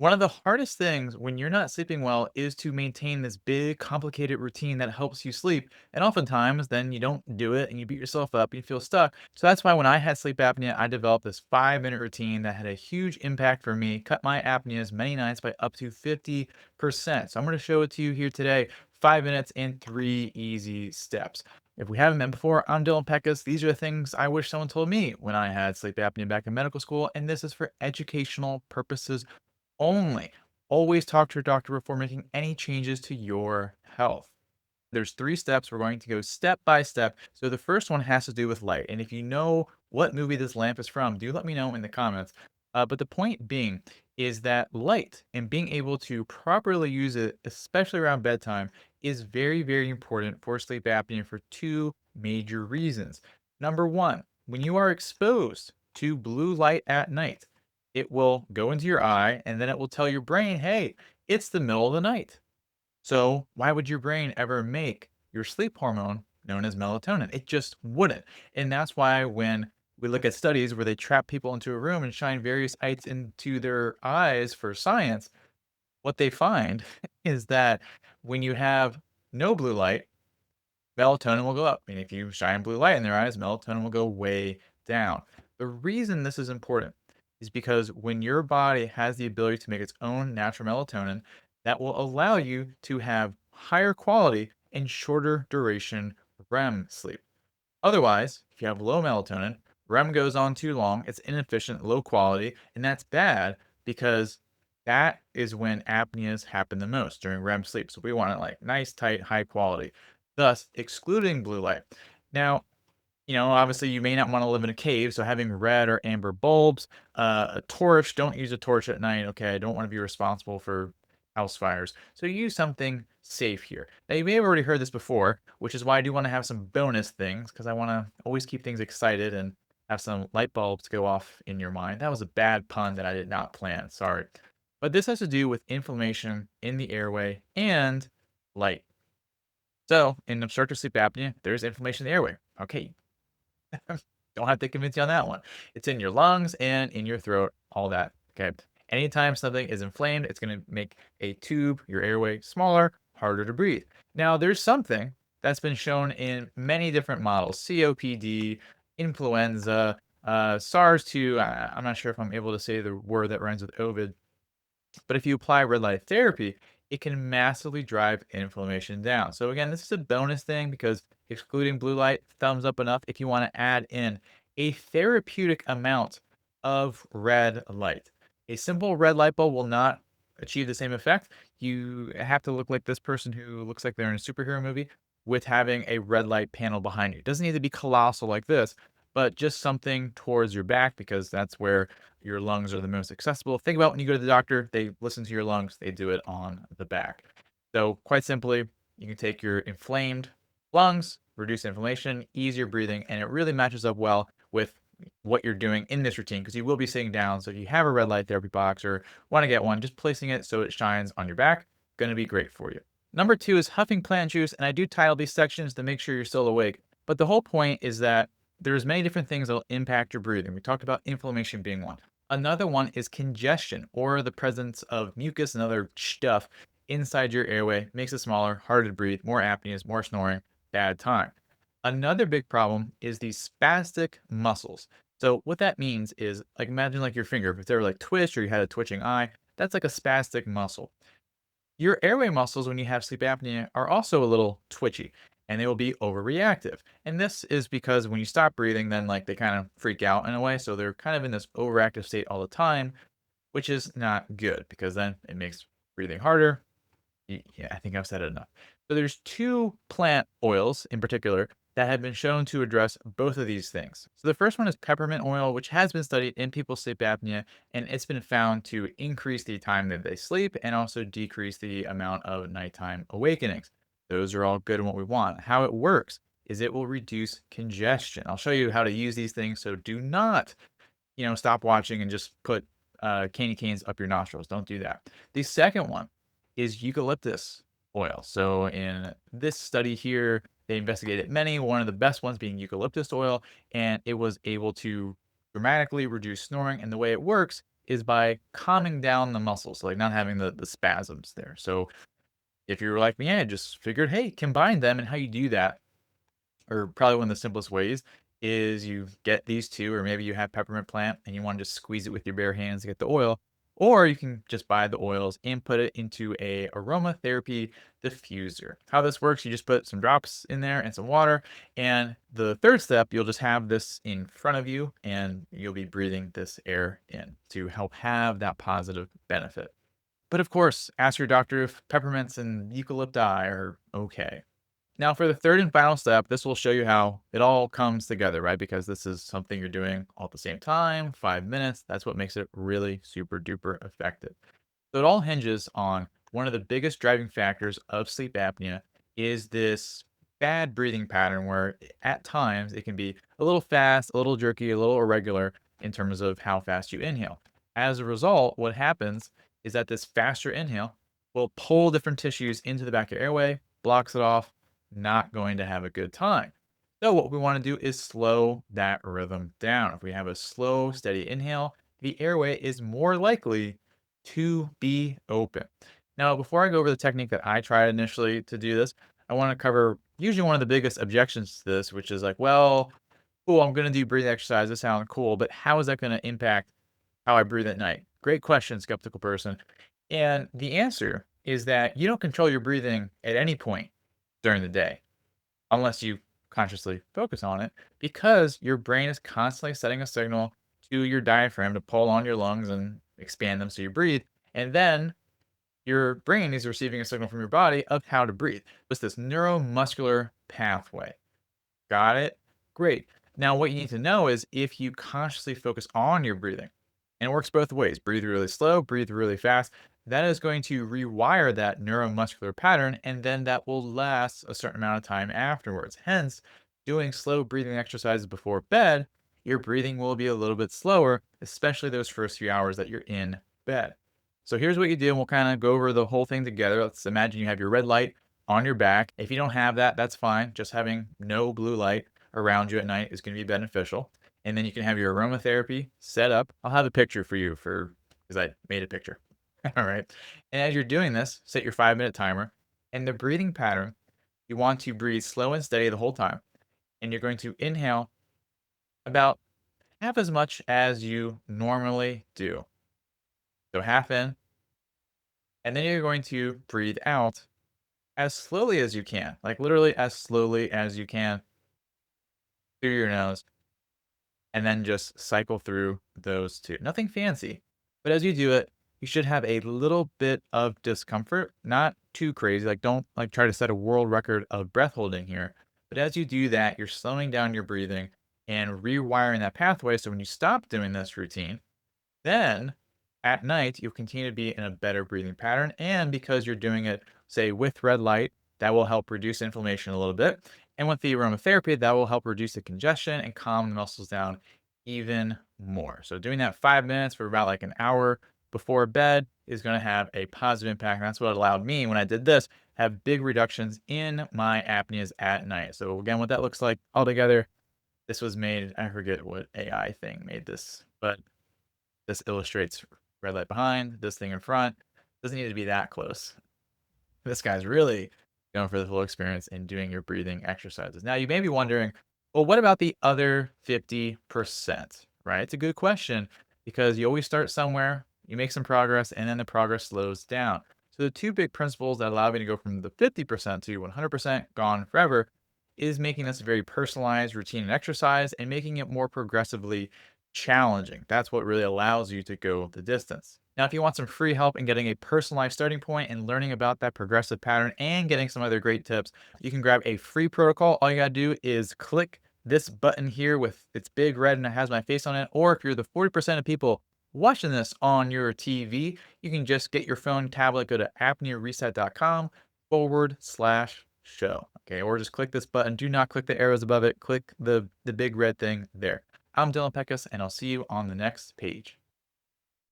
One of the hardest things when you're not sleeping well is to maintain this big, complicated routine that helps you sleep. And oftentimes, then you don't do it and you beat yourself up, you feel stuck. So that's why when I had sleep apnea, I developed this 5-minute routine that had a huge impact for me, cut my apneas many nights by up to 50%. So I'm going to show it to you here today 5 minutes in 3 easy steps. If we haven't met before, I'm Dylan Peckus. These are the things I wish someone told me when I had sleep apnea back in medical school, and this is for educational purposes only. Always talk to your doctor before making any changes to your health. There's 3 steps. We're going to go step by step. So the first one has to do with light. And if you know what movie this lamp is from, do let me know in the comments. But the point being is that light and being able to properly use it, especially around bedtime, is very, very important for sleep apnea for 2 major reasons. Number 1, when you are exposed to blue light at night, it will go into your eye and then it will tell your brain, hey, it's the middle of the night. So, why would your brain ever make your sleep hormone known as melatonin? It just wouldn't. And that's why when we look at studies where they trap people into a room and shine various lights into their eyes for science, what they find is that when you have no blue light, melatonin will go up. And if you shine blue light in their eyes, melatonin will go way down. The reason this is important is because when your body has the ability to make its own natural melatonin, that will allow you to have higher quality and shorter duration REM sleep. Otherwise, if you have low melatonin, REM goes on too long, it's inefficient, low quality, and that's bad because that is when apneas happen the most during REM sleep. So we want it like nice, tight, high quality, thus excluding blue light. Now, obviously you may not want to live in a cave, so having red or amber bulbs, a torch, don't use a torch at night. Okay, I don't want to be responsible for house fires. So use something safe here. Now you may have already heard this before, which is why I do want to have some bonus things because I want to always keep things excited and have some light bulbs go off in your mind. That was a bad pun that I did not plan. Sorry. But this has to do with inflammation in the airway and light. So, in obstructive sleep apnea, there's inflammation in the airway. Okay, don't have to convince you on that one. It's in your lungs and in your throat, all that. Okay. Anytime something is inflamed, it's going to make a tube, your airway, smaller, harder to breathe. Now, there's something that's been shown in many different models: COPD, influenza, SARS 2. I'm not sure if I'm able to say the word that rhymes with Ovid, but if you apply red light therapy, it can massively drive inflammation down. So again, this is a bonus thing because excluding blue light, thumbs up enough if you want to add in a therapeutic amount of red light. A simple red light bulb will not achieve the same effect. You have to look like this person who looks like they're in a superhero movie with having a red light panel behind you. It doesn't need to be colossal like this, but just something towards your back because that's where your lungs are the most accessible. Think about when you go to the doctor, they listen to your lungs, they do it on the back. So, quite simply, you can take your inflamed lungs, reduce inflammation, ease your breathing, and it really matches up well with what you're doing in this routine because you will be sitting down. So, if you have a red light therapy box or want to get one, just placing it so it shines on your back, going to be great for you. Number 2 is huffing plant juice, and I do title these sections to make sure you're still awake. But the whole point is that there's many different things that will impact your breathing. We talked about inflammation being one. Another one is congestion or the presence of mucus and other stuff inside your airway makes it smaller, harder to breathe, more apneas, more snoring, bad time. Another big problem is these spastic muscles. So what that means is like imagine like your finger, if they were like twitched or you had a twitching eye, that's like a spastic muscle. Your airway muscles, when you have sleep apnea, are also a little twitchy and they will be overreactive. And this is because when you stop breathing, then like they kind of freak out in a way. So they're kind of in this overactive state all the time, which is not good because then it makes breathing harder. Yeah, I think I've said it enough. So there's two plant oils in particular that have been shown to address both of these things. So the first one is peppermint oil, which has been studied in people's sleep apnea, and it's been found to increase the time that they sleep and also decrease the amount of nighttime awakenings. Those are all good and what we want. How it works is it will reduce congestion. I'll show you how to use these things, so do not, stop watching and just put candy canes up your nostrils. Don't do that. The second one is eucalyptus oil. So in this study here, they investigated many, one of the best ones being eucalyptus oil, and it was able to dramatically reduce snoring. And the way it works is by calming down the muscles, so, like not having the spasms there. So if you're like me, I just figured, hey, combine them. And how you do that, or probably one of the simplest ways, is you get these two, or maybe you have peppermint plant and you want to just squeeze it with your bare hands to get the oil, or you can just buy the oils and put it into a aromatherapy diffuser. How this works, you just put some drops in there and some water, and the third step, you'll just have this in front of you and you'll be breathing this air in to help have that positive benefit. But of course, ask your doctor if peppermints and eucalypti are okay. Now, for the third and final step, this will show you how it all comes together, right? Because this is something you're doing all at the same time, 5 minutes. That's what makes it really super duper effective. So it all hinges on one of the biggest driving factors of sleep apnea is this bad breathing pattern where at times it can be a little fast, a little jerky, a little irregular in terms of how fast you inhale. As a result, what happens is that this faster inhale will pull different tissues into the back of your airway, blocks it off, not going to have a good time. So what we want to do is slow that rhythm down. If we have a slow, steady inhale, the airway is more likely to be open. Now, before I go over the technique that I tried initially to do this, I want to cover usually one of the biggest objections to this, which is like, well, cool, I'm going to do breathing exercise. This sounds cool, but how is that going to impact how I breathe at night? Great question, skeptical person. And the answer is that you don't control your breathing at any point during the day unless you consciously focus on it, because your brain is constantly setting a signal to your diaphragm to pull on your lungs and expand them so you breathe. And then your brain is receiving a signal from your body of how to breathe. It's this neuromuscular pathway. Got it? Great. Now, what you need to know is if you consciously focus on your breathing, and it works both ways, breathe really slow, breathe really fast, that is going to rewire that neuromuscular pattern, and then that will last a certain amount of time afterwards. Hence, doing slow breathing exercises before bed, your breathing will be a little bit slower, especially those first few hours that you're in bed. So here's what you do, and we'll kind of go over the whole thing together. Let's imagine you have your red light on your back. If you don't have that, that's fine. Just having no blue light around you at night is going to be beneficial. And then you can have your aromatherapy set up. I'll have a picture for you for because I made a picture. All right. And as you're doing this, set your 5 minute timer. And the breathing pattern, you want to breathe slow and steady the whole time. And you're going to inhale about half as much as you normally do. So half in, and then you're going to breathe out as slowly as you can, like literally as slowly as you can through your nose, and then just cycle through those two. Nothing fancy, but as you do it, you should have a little bit of discomfort, not too crazy. Like don't like try to set a world record of breath holding here. But as you do that, you're slowing down your breathing and rewiring that pathway. So when you stop doing this routine, then at night, you'll continue to be in a better breathing pattern. And because you're doing it, say, with red light, that will help reduce inflammation a little bit. And with the aromatherapy, that will help reduce the congestion and calm the muscles down even more. So doing that 5 minutes for about like an hour before bed is going to have a positive impact. And that's what allowed me when I did this, have big reductions in my apneas at night. So again, what that looks like altogether, this was made, I forget what AI thing made this, but this illustrates red light behind, this thing in front. Doesn't need to be that close. This guy's really going for the full experience in doing your breathing exercises. Now, you may be wondering, well, what about the other 50%? Right? It's a good question because you always start somewhere, you make some progress, and then the progress slows down. So, the two big principles that allow me to go from the 50% to 100% gone forever is making this a very personalized routine and exercise and making it more progressively challenging. That's what really allows you to go the distance. Now, if you want some free help in getting a personalized starting point and learning about that progressive pattern and getting some other great tips, you can grab a free protocol. All you got to do is click this button here with its big red and it has my face on it. Or if you're the 40% of people watching this on your TV, you can just get your phone, tablet, go to apneareset.com/show. Okay, or just click this button. Do not click the arrows above it. Click the big red thing there. I'm Dylan Peckus, and I'll see you on the next page.